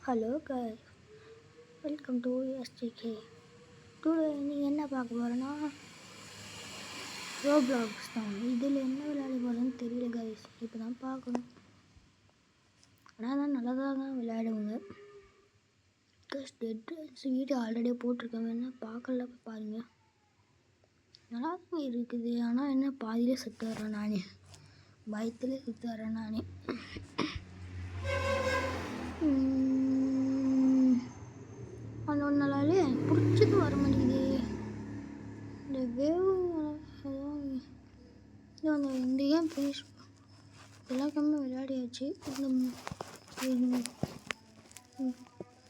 Hello guys, welcome to SGK. Today நீங்கள் என்ன பார்க்க போகிறோன்னா ரோப்ளாக்ஸ் தான். இதில் என்ன விளையாட போகிறோன்னு தெரியல guys, இப்போ தான் பார்க்கணும். ஆனால் தான் நல்லா தான் விளையாடுவாங்க guys. டெட் வீடியோ ஆல்ரெடி போட்டிருக்காங்க, என்ன பார்க்கல பாருங்க. நல்லா தான் இருக்குது, ஆனால் என்ன பாதியிலே செத்து வரேன் நானே, பயத்திலே செத்து வரேன் நானே. அந்த ஒன்று நாளாலே பிடிச்சது வர மாட்டேங்குது. இந்த வேவு இந்த கேம் ஃபினிஷ் எல்லா கேமும் விளையாடியாச்சு.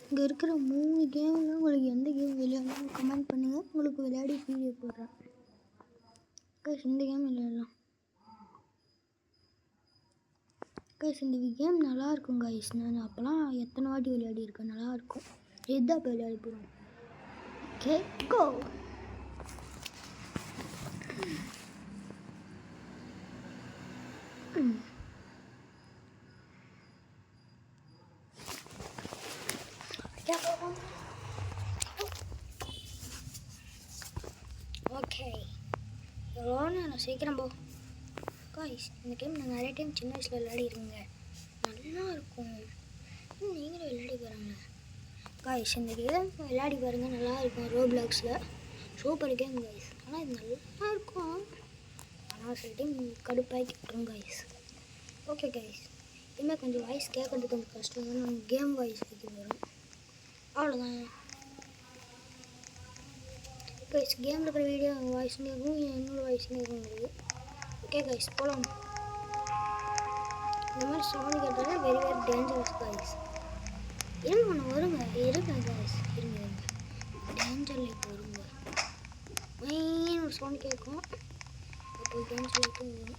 இங்கே இருக்கிற 3 கேமில் உங்களுக்கு எந்த கேம் விளையாடணும் கமெண்ட் பண்ணுங்கள், உங்களுக்கு விளையாடி வீடியோ போடுறேன் கைஸ். இந்த கேம் விளையாடலாம் கைஸ். இந்த கேம் நல்லாயிருக்கும் கைஸ். நான் அப்போலாம் எத்தனை வாட்டி விளையாடி இருக்கேன், நல்லாயிருக்கும். இதுதான் இப்போ விளையாடி போகிறோம். ஓகே கோ. ஓகே நான் சீக்கிரம் போ காய்ஸ். இந்த கேம் நான் நிறைய டைம் சின்ன வயசில் விளையாடிருங்க, நல்லா இருக்கும். நீங்களும் விளையாடி பாருங்க காய்ஸ். இந்த கேம் விளையாடி பாருங்கள், நல்லா இருக்கும். ரோப்ளாக்ஸில் சூப்பர் கேம் காய்ஸ். ஆனால் இது நல்லா இருக்கும், ஆனால் சில டைம் கடுப்பாக்கி விட்டுரும் காய்ஸ். ஓகே காய்ஸ், இனிமேல் கொஞ்சம் வாய்ஸ் கேட்கறதுக்கு கொஞ்சம் கஷ்டம் தான், நம்ம கேம் வாய்ஸ் வைக்க வரும், அவ்வளோதான் கைஸ். கேமில் இருக்கிற வீடியோ வாய்ஸ் கேட்கும், என்னோடய வாய்ஸ் கேட்கும் உங்களுக்கு. ஓகே கைஸ் போகலாம். இந்த மாதிரி சவுண்ட் கேட்டாலே வெரி டேஞ்சரஸ் கைஸ். இருங்க ஒன்று வருங்க, இருங்க கைஸ், இருங்க டேஞ்சர் லைட் வருங்க. மெயின் ஒரு சவுண்ட் கேட்கும், அப்போ டேஞ்சர் லைட்டும் வரும்.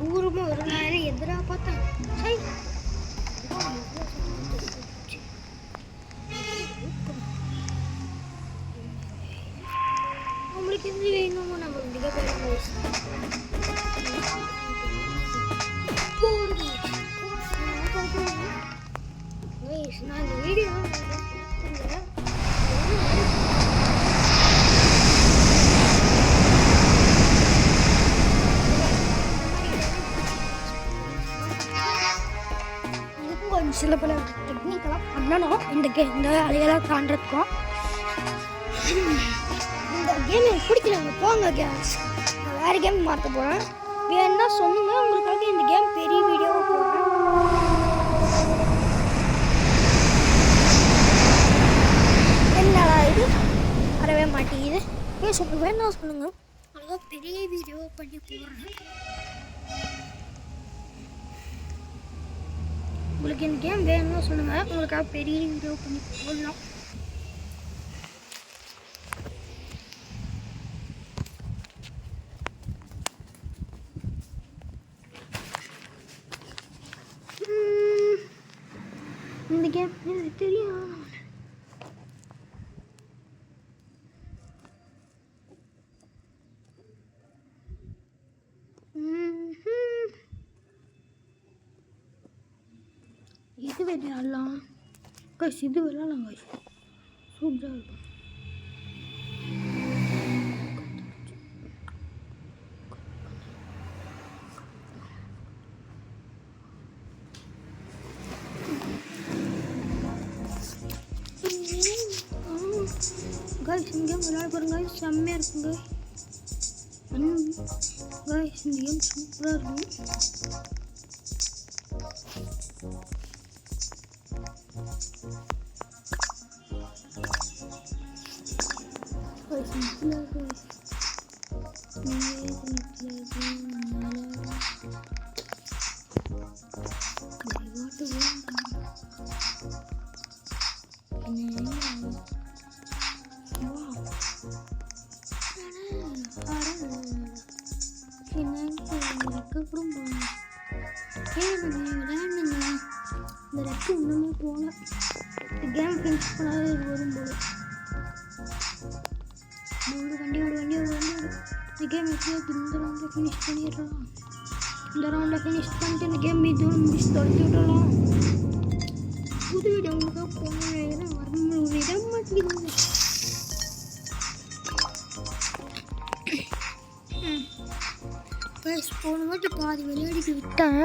தூரமாக ஒரு நேரம் எதிராக பார்த்தா உங்களுக்கு எது வேணுமோ நம்ம மிக நான் இந்த வீடியோ சில பல டெக்னிக்கெல்லாம் பண்ணணும் இந்த அலையெல்லாம் தாண்டதுக்கும். இந்த கேம் எனக்கு பிடிக்கலங்க, போங்க கேம்ஸ். நான் வேறு கேம் மாற்ற போகிறேன், வேணுன்னா சொல்லுங்க, உங்களுக்காக இந்த கேம் பெரிய வீடியோவாக போடுறேன். என்னடா இது வரவே மாட்டேங்குது, சொல்லுங்க, வேணா சொல்லுங்க, அழகாக பெரிய வீடியோவாக பண்ணி போடுறேன். உங்களுக்கு இந்த கேம் வேணும்னு சொல்லுங்கள், உங்களுக்காக பெரிய வீடியோ பண்ணி போடலாம். இந்த கேம் எனக்கு தெரியும். இது விளையாடலாம் கைஸ், இது விளையாடலாம் கைஸ், சூப்பராக இருக்கும். கைஸ் இந்த கேம் விளையாட பாருங்க கைஸ், செம்மையாக இருக்குங்க கைஸ். இந்த கேம் சூப்பராக இருக்கும். விளையாடுங்க. இந்த ரெக்கு இன்னுமே போகல. இந்த கேம் ஃபினிஷ் பண்ணாத இது வரும் போல. வண்டி விடு. இந்த கேம் எப்படியாவது இந்த ரவுண்டில் ஃபினிஷ் பண்ணிடலாம். இந்த ரவுண்டில் ஃபினிஷ் பண்ணிட்டு இந்த கேம் இதோட முடிச்சு தொடர்ந்து விடலாம். புது வீடியோ உங்களுக்காக போனேன் வரணும் விட மாட்டேங்குது. போன வாட்டி பாதி விளையாடிட்டு விட்டேன்.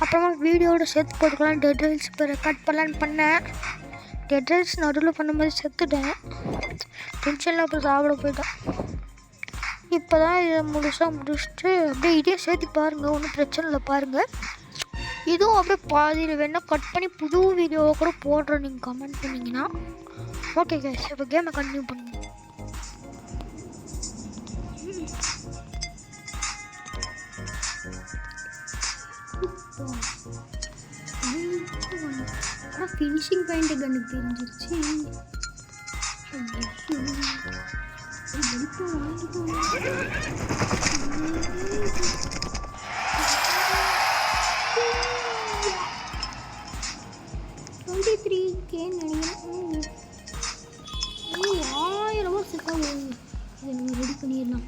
அப்புறமா வீடியோட சேர்த்து போட்டுக்கலாம். டெட் ரைல்ஸ் இப்போ ரெக்கார்ட் பண்ணலான்னு பண்ணேன். டெட் ரைல்ஸ் நடுவில் பண்ண மாதிரி செத்துட்டேன். டென்ஷனில் அப்புறம் சாப்பிட போயிட்டேன். இப்போ தான் இதை முழுசாக முடிச்சுட்டு அப்படியே இதே சேர்த்து பாருங்கள். ஒன்றும் பிரச்சனை இல்லை பாருங்கள். இதுவும் அப்படியே பாதியில் வேணால் கட் பண்ணி புது வீடியோவை கூட போடுறேன். நீங்கள் கமெண்ட் பண்ணிங்கன்னா ஓகே கைஸ். இப்போ கேமை கண்டினியூ பண்ணுங்க. ஃபினிஷிங் பாயிண்ட் கண்ணுக்கு தெரிஞ்சிருச்சு. நினைக்கிறேன் 1000 செட்டாக போகுது. இதை நம்ம ரெடி பண்ணிடலாம்.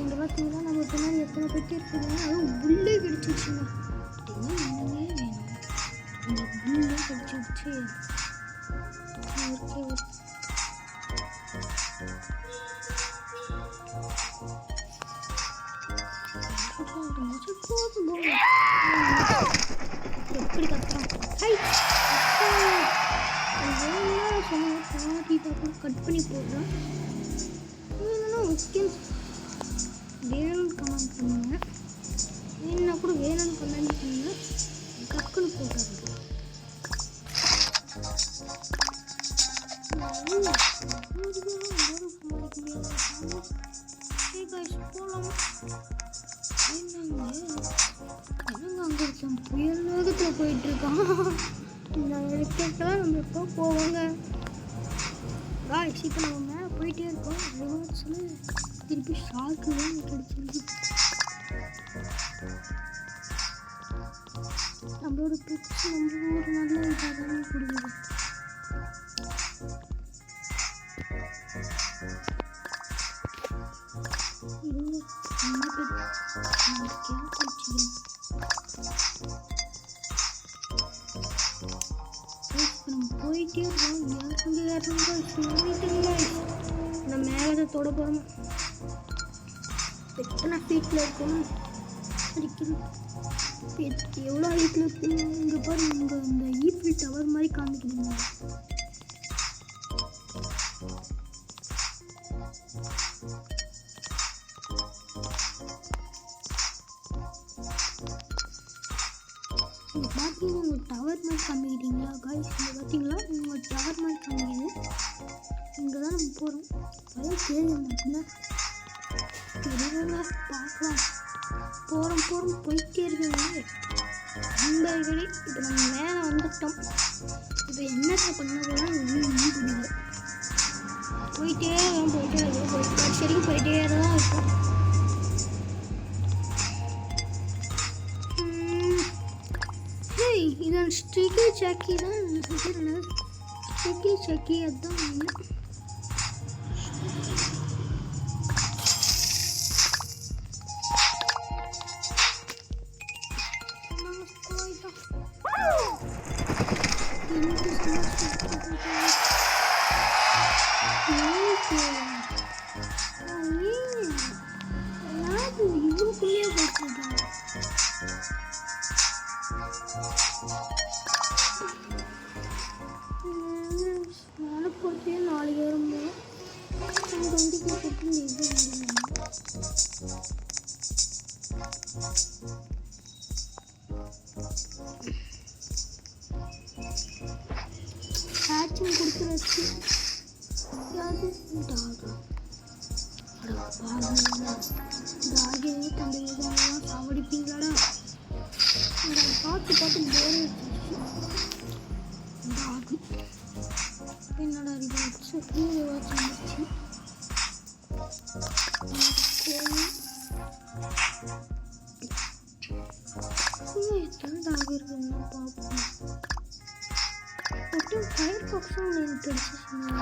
இந்த பார்த்தீங்கன்னா நம்ம பின்னாடி எத்தனை பெட்டி இருக்குதுன்னா அதுவும் புல்லே கிடச்சிருச்சுங்க. என்னமே வேணும், இந்த புல்லே கிடச்சிருச்சு. ஓகே எப்படி கட்டுறோம் கட் பண்ணி போடுறோம். முக்கியம் வேணும்னு கமெண்ட் பண்ணுங்க. வேணும்னா கூட வேணும்னு கமெண்ட் பண்ணுங்க. கக்குன்னு போட்டுருங்க. போகலாமா? என்னங்க அங்கே இருக்கேன் புயல் வேகத்தில் போயிட்டுருக்கான். நாங்கள் கேட்டால் நம்ம எப்போ போவாங்க காய்ஸ். இப்போ நம்ம மேலே போயிட்டே இருக்கோம். ரிவர்ஸில் திருப்பி ஷார்க்கு தான் கிடச்சிருக்கு. நம்மளோட பிக்ஸ் நம்ம ஒரு நல்ல இதாக தான் கொடுக்குது. போயிட்டே இருக்கோம். நம்ம மேலே தொட போகிறோம். எத்தனை ஃபீட்டில் இருக்கணும் அடிக்கணும். எவ்வளோ ஹைட்டில் இருக்கணும். இங்கே பாருங்க, இங்கே இந்த ஈஃபில் டவர் மாதிரி காமிக்கணுங்க. இங்கே பார்த்தீங்கன்னா உங்கள் டவர் மாதிரி காமிக்கிறீங்களா காய்ஸ்? இங்கே பார்த்தீங்களா உங்கள் டவர் மாதிரி காமிக்குது. இங்கே தான் நம்ம போகிறோம். பழைய தேவை மட்டும்தான் தெரியல. பார்க்கலாம். போகிறோம் போயிட்டே இருக்குங்க நண்பர்களே. இப்போ நம்ம மேலே வந்துட்டோம். இப்போ என்னத்தை பண்ண போகிறோம் ஒன்றும் புரியல. போயிட்டே சரிக்கு போயிட்டே தான் இருக்கும். இதான் ஸ்டிக்கி சாக்கி தான். ஸ்டிக்கி சாக்கி அதுதான் இல்லை. மேலே போட்டு 4 வரும்போது நம்ம வண்டிக்கு போட்டு இது ஹேட்சிங் கொடுத்துருச்சு. அது டாகா டாகே தந்தை இதெல்லாம் சாவடிப்பீங்களாடா. பார்த்து போர் வச்சிருச்சு டாகு. என்னோட ரிவார்ட்ஸ் நியூ ரிவார்ட்ஸ் வந்துச்சு. இன்னும் எத்தனை டாக் இருக்குன்னு பார்ப்போம். ஒட்டு ஃபயர் பாக்ஸும் ஒன்று எனக்கு கிடைச்சிச்சுங்க.